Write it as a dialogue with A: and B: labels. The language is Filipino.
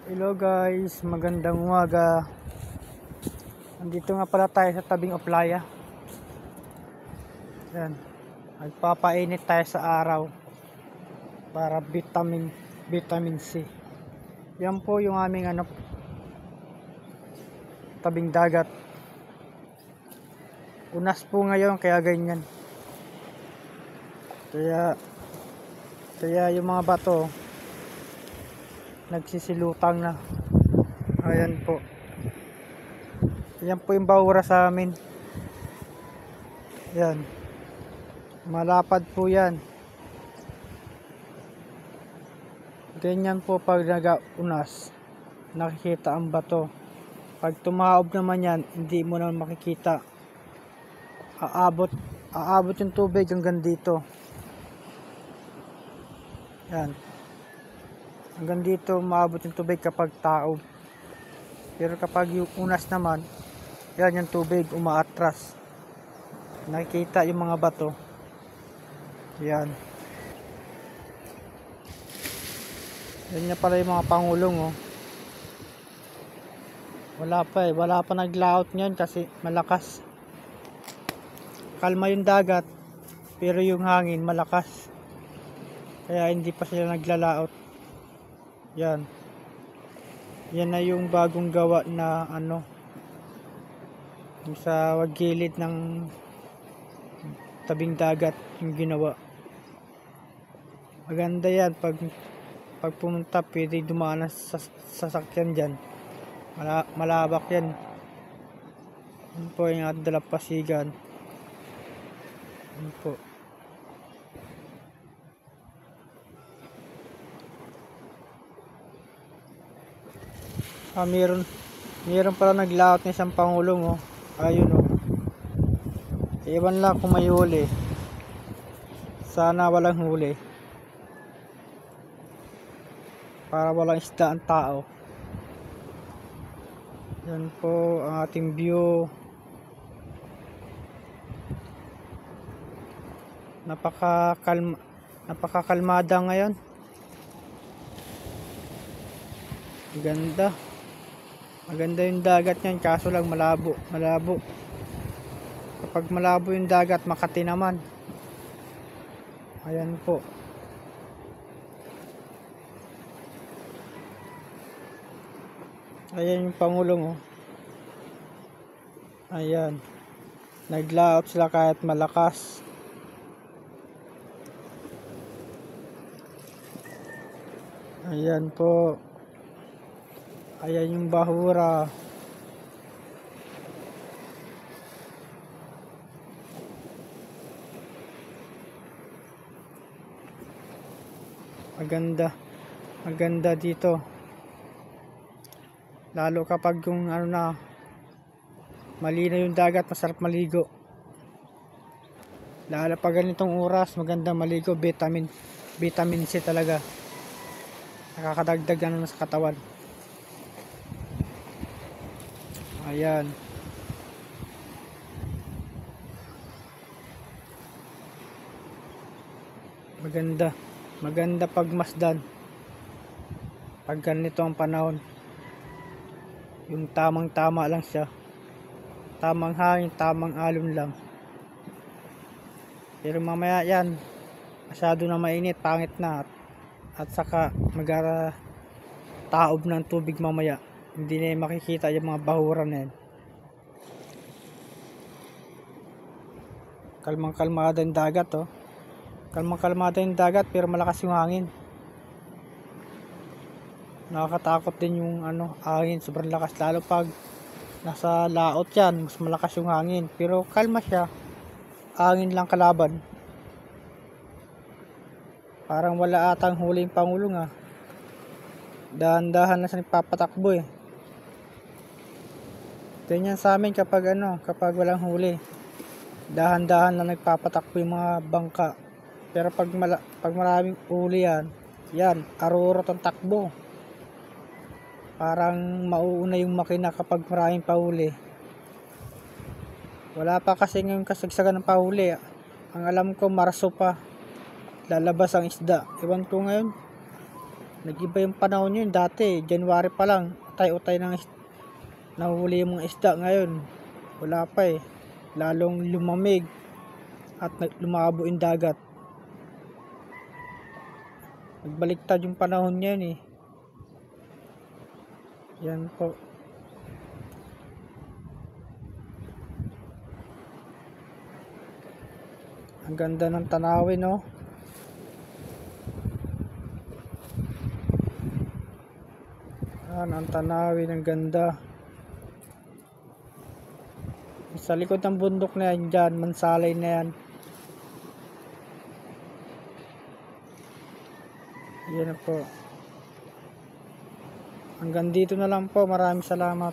A: Hello guys, magandang umaga. Andito nga pala tayo sa tabing playa. Yan. Nagpapainit tayo sa araw para vitamin C. Yan po yung aming tabing dagat. Unas po ngayon kaya ganyan. Kaya yung mga bato nagsisilutang na. Ayan po. Yan po yung bahura sa amin. Yan. Malapad po yan. Ganyan po pag nag-unas. Nakikita ang bato. Pag tumaob naman yan, hindi mo na makikita. Aabot yung tubig hanggang dito. Yan. Hanggang dito maabot yung tubig kapag taob. Pero kapag yung unas naman, yan yung tubig umaatras. Nakikita yung mga bato. Yan. Yan na pala yung mga pangulong oh. Wala pa naglaot ngayon kasi malakas. Kalma yung dagat, pero yung hangin malakas. Kaya hindi pa sila naglalaot. Yan. Yan na yung bagong gawa na yung sa gilid ng tabing dagat yung ginawa. Maganda yan pag pumunta, pwede dumaan sa sasakyan dyan. Malabak yan. Yan po yung ating dalampasigan. Yan po. Meron pala naglaot ng isang pangulong oh. Ayun oh. Iwan lang kung may huli. Sana walang huli. Para walang isda ang tao. Yan po ang ating view. Napakakalmada ngayon. Maganda yung dagat niyan, kaso lang malabo. Kapag malabo yung dagat, Makati naman. Ayan po. Ayan yung pangulong oh. Ayan. Naglaot sila kahit malakas. Ayan po. Ayan yung bahura. Maganda dito. Lalo kapag yung malinaw yung dagat, masarap maligo. Lalo pag ganitong oras, maganda maligo. Vitamin C talaga. Nakakadagdag sa katawan. Ayan. Maganda pagmasdan. Pag ganito ang panahon. Yung tamang-tama lang siya. Tamang hangin, tamang alon lang. Pero mamaya yan, masyado na mainit, pangit na. At saka taob ng tubig mamaya. Hindi na makikita yung mga bahura na yan. Kalmang-kalmada yung dagat oh. Kalmang-kalmada yung dagat pero malakas yung hangin. Nakakatakot din yung hangin, sobrang lakas. Lalo pag nasa laot yan, mas malakas yung hangin. Pero kalma siya. Hangin lang kalaban. Parang wala atang huli yung pangulong ah. Dahan-dahan na siya nagpapatakbo eh. Ganyan sa amin kapag walang huli. Dahan-dahan na nagpapatakbo yung mga bangka. Pero pag maraming huli yan, arurot ang takbo. Parang mauuna yung makina kapag maraming pahuli. Wala pa kasi ngayong kasagsagan ng pahuli. Ang alam ko, Marso pa lalabas ang isda. Ewan ko ngayon. Nag-iba yung panahon yun dati. January pa lang, utay-utay ng nahuli yung mga isda. Ngayon, wala pa eh. Lalong lumamig at lumabo yung dagat. Nagbaliktad yung panahon ngayon eh. Yan po. Ang ganda ng tanawin, no? Yan, ang tanawin, ang ganda. Sa likod ng bundok na yan dyan, mansalay na yan. Yan po. Hanggang dito na lang po. Maraming salamat.